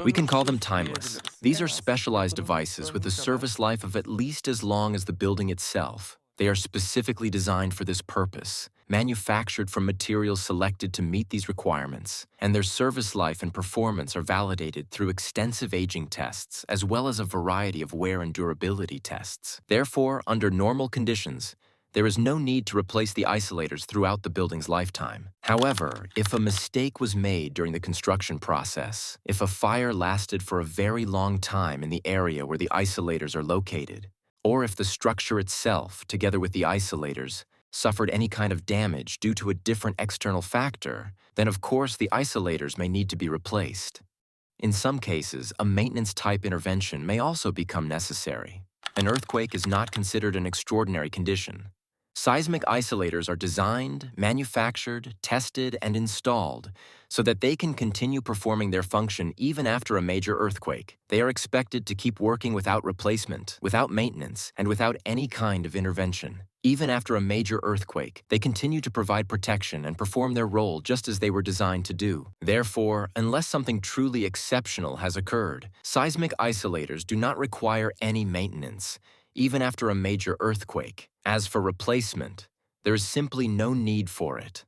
We can call them timeless. These are specialized devices with a service life of at least as long as the building itself. They are specifically designed for this purpose, manufactured from materials selected to meet these requirements, and their service life and performance are validated through extensive aging tests, as well as a variety of wear and durability tests. Therefore, under normal conditions, there is no need to replace the isolators throughout the building's lifetime. However, if a mistake was made during the construction process, if a fire lasted for a very long time in the area where the isolators are located, or if the structure itself, together with the isolators, suffered any kind of damage due to a different external factor, then of course the isolators may need to be replaced. In some cases, a maintenance-type intervention may also become necessary. An earthquake is not considered an extraordinary condition. Seismic isolators are designed, manufactured, tested, and installed so that they can continue performing their function even after a major earthquake. They are expected to keep working without replacement, without maintenance, and without any kind of intervention. Even after a major earthquake, they continue to provide protection and perform their role just as they were designed to do. Therefore, unless something truly exceptional has occurred, seismic isolators do not require any maintenance, even after a major earthquake. As for replacement, there is simply no need for it.